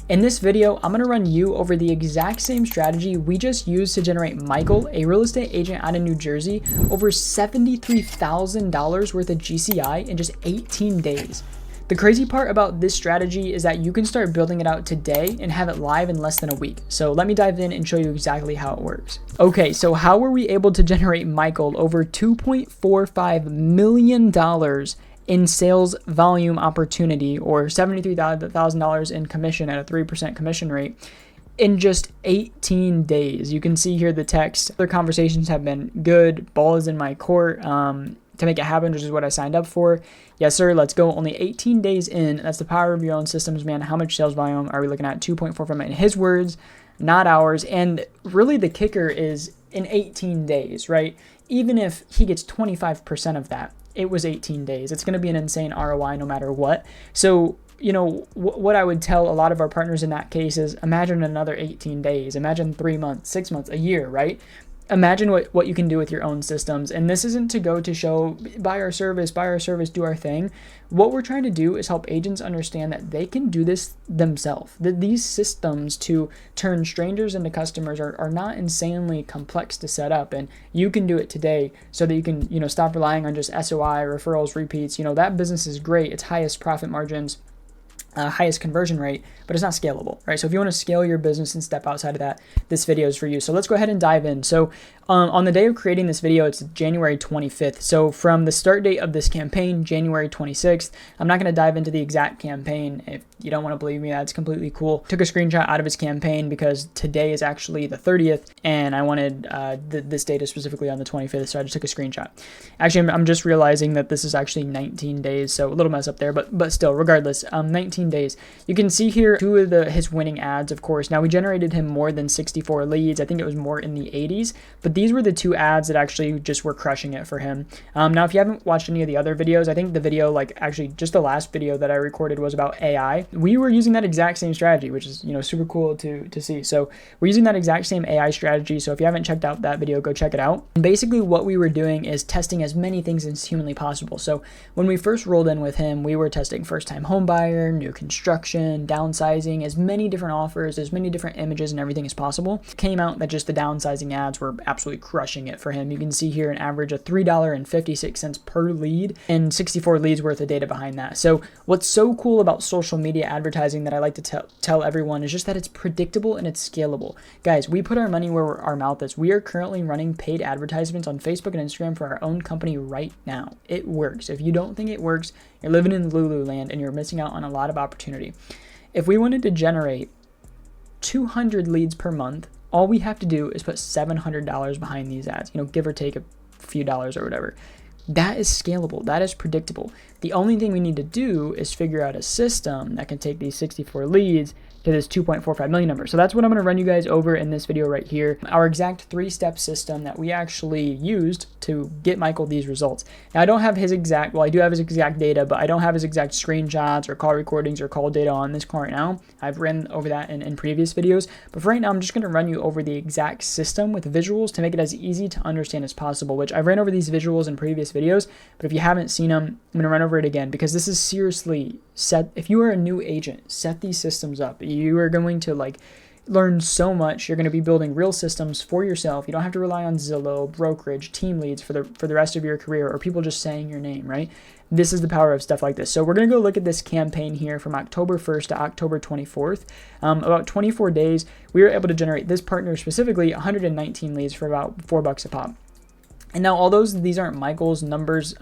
In this video, I'm going to run you over the exact same strategy we just used to generate Michael, a real estate agent out of New Jersey, over $73,000 worth of GCI in just 18 days. The crazy part about this strategy is that you can start building it out today and have it live in less than a week. So let me dive in and show you exactly how it works. Okay, so how were we able to generate Michael over $2.45 million in sales volume opportunity, or $73,000 in commission at a 3% commission rate in just 18 days? You can see here the text. Other conversations have been good. Ball is in my court to make it happen, which is what I signed up for. Yes, sir. Let's go. Only 18 days in. That's the power of your own systems, man. How much sales volume are we looking at? 2.45 million. His words, not ours. And really the kicker is in 18 days, right? Even if he gets 25% of that, it was 18 days. It's going to be an insane ROI no matter what. So, you know, what I would tell a lot of our partners in that case is imagine another 18 days, imagine 3 months, 6 months, a year, right? Imagine what you can do with your own systems. And this isn't to go to show, buy our service, do our thing. What we're trying to do is help agents understand that they can do this themselves. That these systems to turn strangers into customers are not insanely complex to set up. And you can do it today so that you can, you know, stop relying on just SOI, referrals, repeats. You know, that business is great. It's highest profit margins, highest conversion rate, but it's not scalable, right? So if you want to scale your business and step outside of that, this video is for you. So let's go ahead and dive in. So on the day of creating this video, it's January 25th. So from the start date of this campaign, January 26th, I'm not going to dive into the exact campaign. If you don't want to believe me, that's completely cool. Took a screenshot out of his campaign because today is actually the 30th and I wanted this data specifically on the 25th. So I just took a screenshot. Actually, I'm just realizing that this is actually 19 days. So a little mess up there, but still, regardless, 19 days. You can see here two of his winning ads, of course. Now we generated him more than 64 leads. I think it was more in the 80s, but these were the two ads that actually just were crushing it for him. Now, if you haven't watched any of the other videos, I think the video, like actually just the last video that I recorded was about AI. We were using that exact same strategy, which is, you know, super cool to see. So we're using that exact same AI strategy. So if you haven't checked out that video, go check it out. And basically what we were doing is testing as many things as humanly possible. So when we first rolled in with him, we were testing first-time home buyer, new construction, downsizing, as many different offers, as many different images and everything as possible. Came out that just the downsizing ads were absolutely crushing it for him. You can see here an average of $3.56 per lead and 64 leads worth of data behind that. So what's so cool about social media advertising that I like to tell everyone is just that it's predictable and it's scalable. Guys, we put our money where our mouth is. We are currently running paid advertisements on Facebook and Instagram for our own company right now. It works. If you don't think it works, you're living in Lulu land and you're missing out on a lot of opportunity. If we wanted to generate 200 leads per month, all we have to do is put $700 behind these ads, you know, give or take a few dollars or whatever. That is scalable. That is predictable. The only thing we need to do is figure out a system that can take these 64 leads to this 2.45 million number. So that's what I'm going to run you guys over in this video right here. Our exact 3-step system that we actually used to get Michael these results. Now I don't have his exact, well, I do have his exact data, but I don't have his exact screenshots or call recordings or call data on this call right now. I've ran over that in previous videos, but for right now, I'm just going to run you over the exact system with visuals to make it as easy to understand as possible, which I've ran over these visuals in previous videos, but if you haven't seen them, I'm going to run over it again because this is seriously if you are a new agent, set these systems up. You are going to learn so much. You're going to be building real systems for yourself. You don't have to rely on Zillow, brokerage, team leads for the rest of your career or people just saying your name, right? This is the power of stuff like this. So we're going to go look at this campaign here from October 1st to October 24th. About 24 days, we were able to generate this partner specifically 119 leads for about $4 a pop. And now, although these aren't Michael's numbers,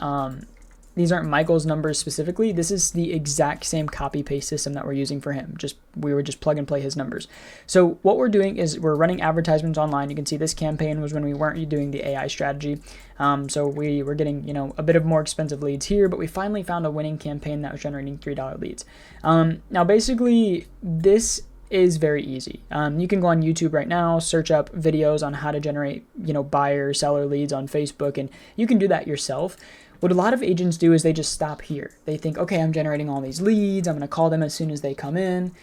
specifically, this is the exact same copy paste system that we're using for him. We would just plug and play his numbers. So what we're doing is we're running advertisements online. You can see this campaign was when we weren't doing the AI strategy. So we were getting, you know, a bit of more expensive leads here, but we finally found a winning campaign that was generating $3 leads. Now basically this is very easy. You can go on YouTube right now, search up videos on how to generate, you know, buyer, seller leads on Facebook, and you can do that yourself. What a lot of agents do is they just stop here. They think, okay, I'm generating all these leads. I'm going to call them as soon as they come in.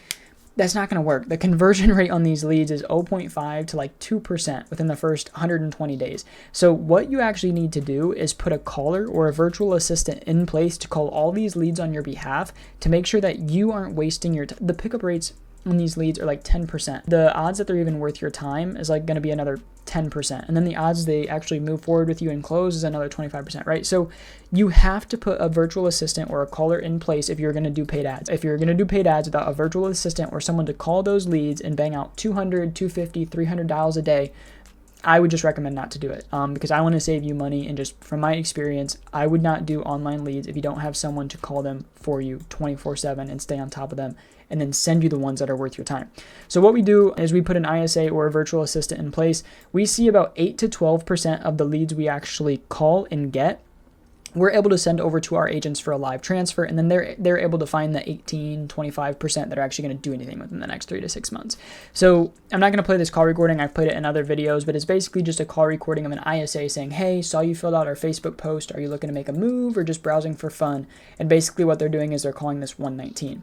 That's not going to work. The conversion rate on these leads is 0.5 to 2% within the first 120 days. So what you actually need to do is put a caller or a virtual assistant in place to call all these leads on your behalf to make sure that you aren't wasting your time. The pickup rates on these leads are like 10%. The odds that they're even worth your time is like going to be another 10%. And then the odds they actually move forward with you and close is another 25%, right? So you have to put a virtual assistant or a caller in place if you're going to do paid ads. If you're going to do paid ads without a virtual assistant or someone to call those leads and bang out 200, 250, 300 dials a day, I would just recommend not to do it because I want to save you money. And just from my experience, I would not do online leads if you don't have someone to call them for you 24/7 and stay on top of them and then send you the ones that are worth your time. So what we do is we put an ISA or a virtual assistant in place. We see about 8 to 12% of the leads we actually call and get, we're able to send over to our agents for a live transfer, and then they're able to find the 18, 25% that are actually going to do anything within the next 3 to 6 months. So I'm not going to play this call recording. I've played it in other videos, but it's basically just a call recording of an ISA saying, hey, saw you filled out our Facebook post. Are you looking to make a move or just browsing for fun? And basically what they're doing is they're calling this 119.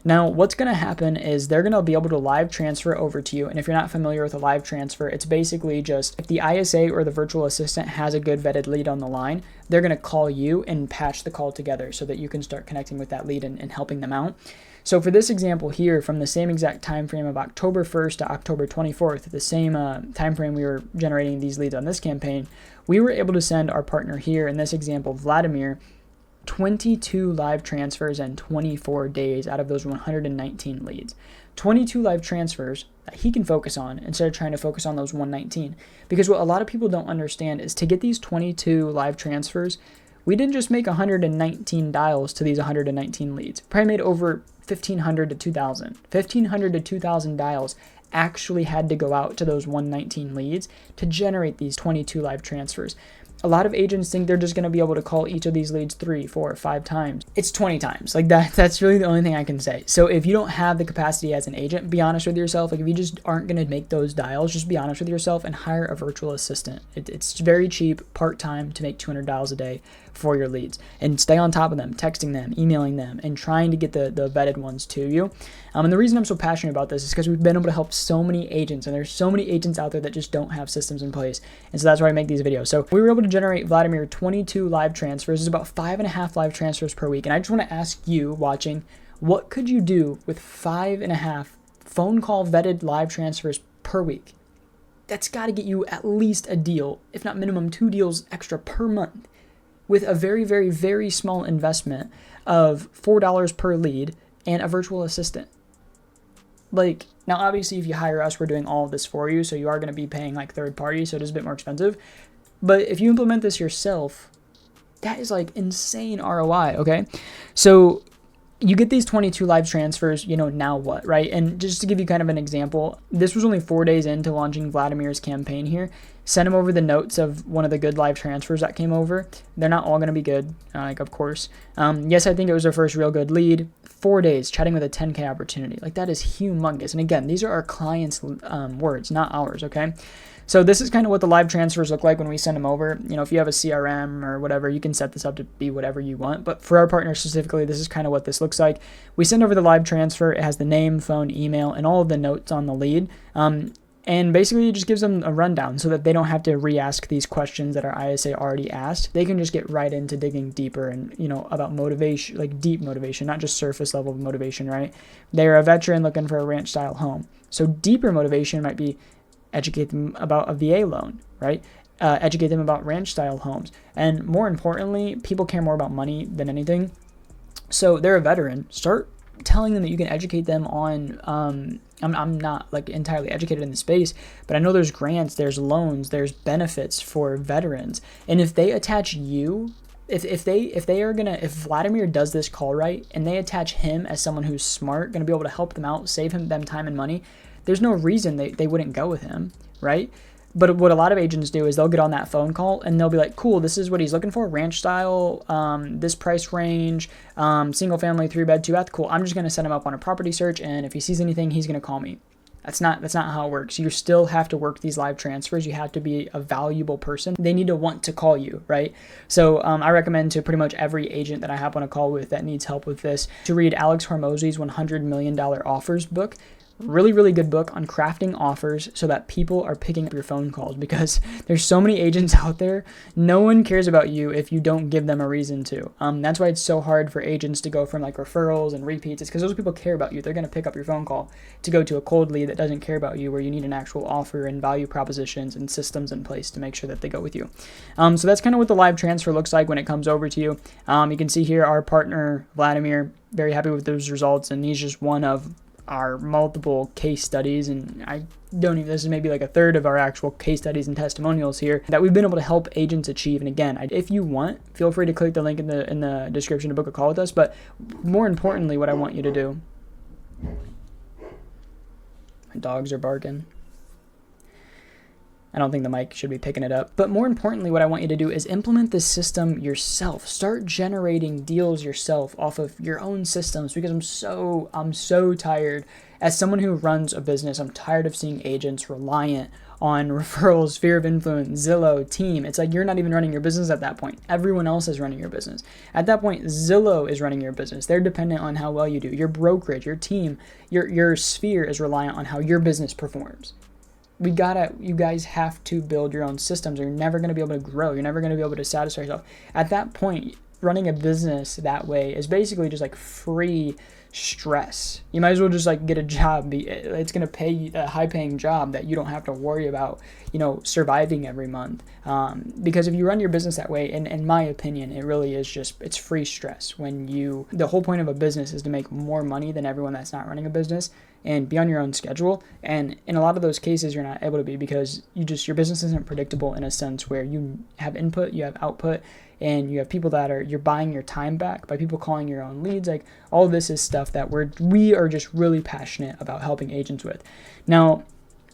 Now, what's going to happen is they're going to be able to live transfer over to you. And if you're not familiar with a live transfer, it's basically just if the ISA or the virtual assistant has a good vetted lead on the line, they're going to call you and patch the call together so that you can start connecting with that lead and helping them out. So for this example here, from the same exact time frame of October 1st to October 24th, the same time frame we were generating these leads on this campaign, we were able to send our partner here, in this example, Vladimir, 22 live transfers in 24 days out of those 119 leads. 22 live transfers that he can focus on instead of trying to focus on those 119. Because what a lot of people don't understand is to get these 22 live transfers, we didn't just make 119 dials to these 119 leads. Probably made over 1,500 to 2,000. 1,500 to 2,000 dials actually had to go out to those 119 leads to generate these 22 live transfers. A lot of agents think they're just going to be able to call each of these leads 3, 4, 5 times. It's 20 times. Like that's really the only thing I can say. So if you don't have the capacity as an agent, be honest with yourself. Like if you just aren't going to make those dials, just be honest with yourself and hire a virtual assistant. It's very cheap, part-time to make 200 dials a day for your leads, and stay on top of them, texting them, emailing them, and trying to get the vetted ones to you. And the reason I'm so passionate about this is because we've been able to help so many agents, and there's so many agents out there that just don't have systems in place. And so that's why I make these videos. So we were able to generate Vladimir 22 live transfers. It's about 5.5 live transfers per week. And I just want to ask you watching, what could you do with 5.5 phone call vetted live transfers per week? That's got to get you at least a deal, if not minimum 2 deals extra per month, with a very, very, very small investment of $4 per lead and a virtual assistant. Like, now obviously if you hire us, we're doing all of this for you, so you are going to be paying like third party, so it is a bit more expensive. But if you implement this yourself, that is like insane ROI, okay? So you get these 22 live transfers, now what, right? And just to give you kind of an example, this was only 4 days into launching Vladimir's campaign here. Send him over the notes of one of the good live transfers that came over. They're not all going to be good, of course. Yes, I think it was our first real good lead. 4 days chatting with a 10K opportunity. Like that is humongous. And again, these are our clients' words, not ours, okay? So this is kind of what the live transfers look like when we send them over. If you have a CRM or whatever, you can set this up to be whatever you want. But for our partner specifically, this is kind of what this looks like. We send over the live transfer. It has the name, phone, email, and all of the notes on the lead. And basically it just gives them a rundown so that they don't have to re-ask these questions that our ISA already asked. They can just get right into digging deeper and, about motivation, like deep motivation, not just surface level motivation, right? They're a veteran looking for a ranch style home. So deeper motivation might be educate them about a VA loan, right? Educate them about ranch style homes. And more importantly, people care more about money than anything. So they're a veteran. Start telling them that you can educate them on, I'm not like entirely educated in the space, but I know there's grants, there's loans, there's benefits for veterans. And if they attach you, if Vladimir does this call right and they attach him as someone who's smart, going to be able to help them out, save them time and money, there's no reason they wouldn't go with him, right? But what a lot of agents do is they'll get on that phone call and they'll be like, cool, this is what he's looking for, ranch style, this price range, single family, 3-bed, 2-bath, cool. I'm just going to set him up on a property search, and if he sees anything, he's going to call me. That's not how it works. You still have to work these live transfers. You have to be a valuable person. They need to want to call you, right? So I recommend to pretty much every agent that I have on a call with that needs help with this to read Alex Hormozy's $100 million offers book. really, really good book on crafting offers so that people are picking up your phone calls, because there's so many agents out there. No one cares about you if you don't give them a reason to. That's why it's so hard for agents to go from like referrals and repeats. It's because those people care about you. They're going to pick up your phone call to go to a cold lead that doesn't care about you, where you need an actual offer and value propositions and systems in place to make sure that they go with you. So that's kind of what the live transfer looks like when it comes over to you. You can see here our partner, Vladimir, very happy with those results, and he's just one of our multiple case studies, and this is maybe like a third of our actual case studies and testimonials here that we've been able to help agents achieve. And again, if you want, feel free to click the link in the description to book a call with us. But more importantly, what I want you to do, my dogs are barking. I don't think the mic should be picking it up. But more importantly, what I want you to do is implement this system yourself. Start generating deals yourself off of your own systems, because I'm so tired. As someone who runs a business, I'm tired of seeing agents reliant on referrals, sphere of influence, Zillow, team. It's like you're not even running your business at that point. Everyone else is running your business. At that point, Zillow is running your business. They're dependent on how well you do. Your brokerage, your team, your sphere is reliant on how your business performs. You guys have to build your own systems, or you're never going to be able to grow. You're never going to be able to satisfy yourself. At that point, running a business that way is basically just like free stress. You might as well just like get a job. It's going to pay you a high paying job that you don't have to worry about, surviving every month. Because if you run your business that way, in my opinion, it really is it's free stress. The whole point of a business is to make more money than everyone that's not running a business and be on your own schedule. And in a lot of those cases, you're not able to be, because your business isn't predictable in a sense where you have input, you have output, and you have people you're buying your time back by people calling your own leads. Like, all of this is stuff that we are just really passionate about helping agents with. Now,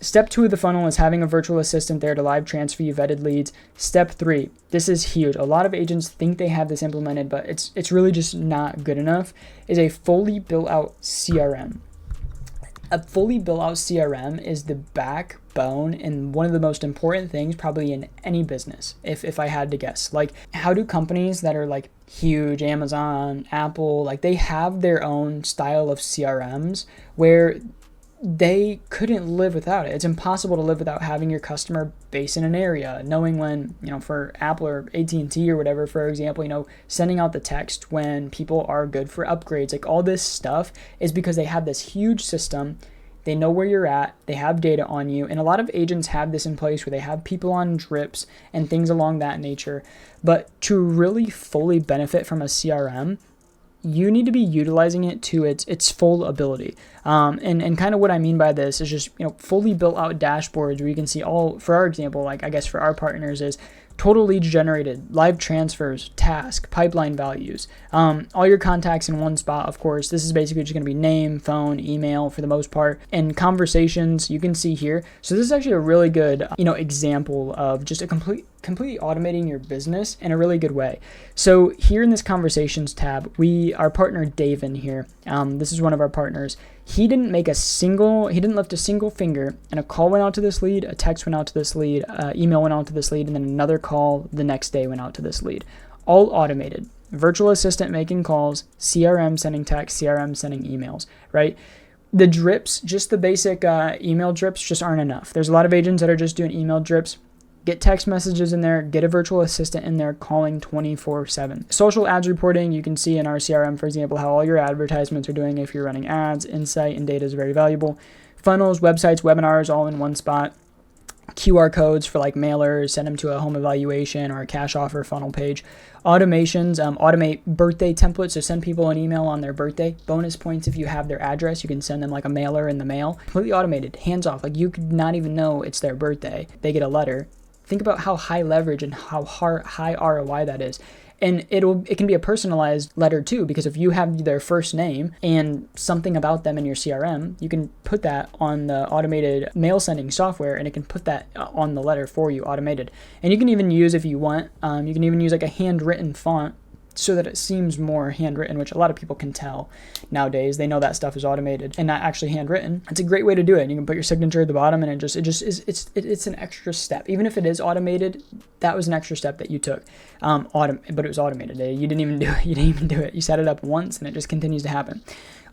step 2 of the funnel is having a virtual assistant there to live transfer you vetted leads. Step 3, this is huge. A lot of agents think they have this implemented, but it's really just not good enough, is a fully built out CRM. A fully built out CRM is the backbone and one of the most important things probably in any business, if I had to guess. Like, how do companies that are like huge, Amazon, Apple, like they have their own style of CRMs where they couldn't live without it. It's impossible to live without having your customer base in an area, knowing when, for Apple or AT&T or whatever, for example, sending out the text when people are good for upgrades. Like, all this stuff is because they have this huge system. They know where you're at. They have data on you. And a lot of agents have this in place where they have people on drips and things along that nature. But to really fully benefit from a CRM, you need to be utilizing it to its full ability. And kind of what I mean by this is just, fully built out dashboards where you can see all, for our example, like I guess for our partners is total leads generated, live transfers, task, pipeline values, all your contacts in one spot. Of course, this is basically just going to be name, phone, email for the most part, and conversations you can see here. So this is actually a really good, example of just a completely automating your business in a really good way. So here in this conversations tab, our partner Dave in here, this is one of our partners. He didn't lift a single finger, and a call went out to this lead, a text went out to this lead, email went out to this lead, and then another call the next day went out to this lead. All automated. Virtual assistant making calls, CRM sending texts, CRM sending emails, right? The drips, just the basic email drips just aren't enough. There's a lot of agents that are just doing email drips. Get text messages in there, get a virtual assistant in there calling 24/7. Social ads reporting, you can see in our CRM, for example, how all your advertisements are doing if you're running ads. Insight and data is very valuable. Funnels, websites, webinars, all in one spot. QR codes for like mailers, send them to a home evaluation or a cash offer funnel page. Automations, automate birthday templates, so send people an email on their birthday. Bonus points if you have their address, you can send them like a mailer in the mail. Completely automated, hands off, like you could not even know it's their birthday. They get a letter. Think about how high leverage and how high ROI that is. And it can be a personalized letter too, because if you have their first name and something about them in your CRM, you can put that on the automated mail sending software, and it can put that on the letter for you automated. And you can even use, if you want, you can even use like a handwritten font so that it seems more handwritten, which a lot of people can tell nowadays. They know that stuff is automated and not actually handwritten. It's a great way to do it. You can put your signature at the bottom, and it's an extra step. Even if it is automated, that was an extra step that you took. But it was automated. You didn't even do it. You set it up once, and it just continues to happen.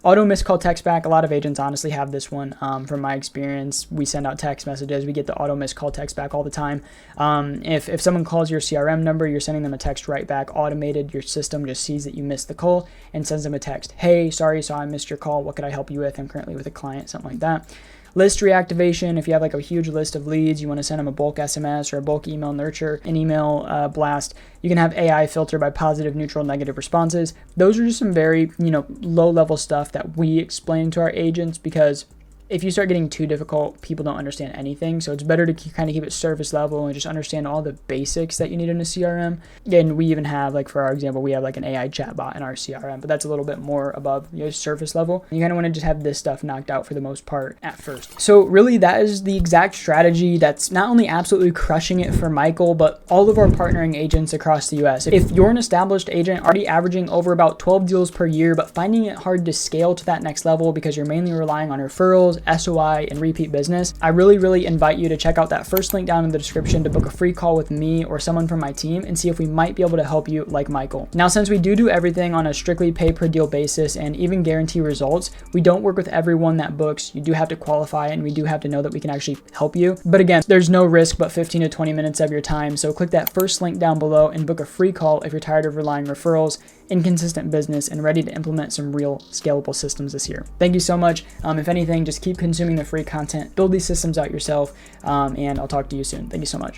Auto missed call text back. A lot of agents honestly have this one. From my experience, we send out text messages. We get the auto missed call text back all the time. If someone calls your CRM number, you're sending them a text right back, automated. Your system just sees that you missed the call and sends them a text. Hey, sorry, saw I missed your call. What could I help you with? I'm currently with a client, something like that. List reactivation, if you have like a huge list of leads, you want to send them a bulk SMS or a bulk email nurture, an email blast, you can have AI filter by positive, neutral, negative responses. Those are just some very, low level stuff that we explain to our agents, because if you start getting too difficult, people don't understand anything. So it's better to kind of keep it surface level and just understand all the basics that you need in a CRM. And we even have, like, for our example, we have like an AI chatbot in our CRM, but that's a little bit more above surface level. You kind of want to just have this stuff knocked out for the most part at first. So really that is the exact strategy that's not only absolutely crushing it for Michael, but all of our partnering agents across the US. If you're an established agent already averaging over about 12 deals per year, but finding it hard to scale to that next level because you're mainly relying on referrals, SOI, and repeat business, I really invite you to check out that first link down in the description to book a free call with me or someone from my team and see if we might be able to help you like Michael. Now, since we do everything on a strictly pay per deal basis and even guarantee results, we don't work with everyone that books. You do have to qualify and we do have to know that we can actually help you. But again, there's no risk but 15 to 20 minutes of your time. So click that first link down below and book a free call if you're tired of relying referrals, inconsistent business, and ready to implement some real scalable systems this year. Thank you so much. If anything, just keep consuming the free content, build these systems out yourself, and I'll talk to you soon. Thank you so much.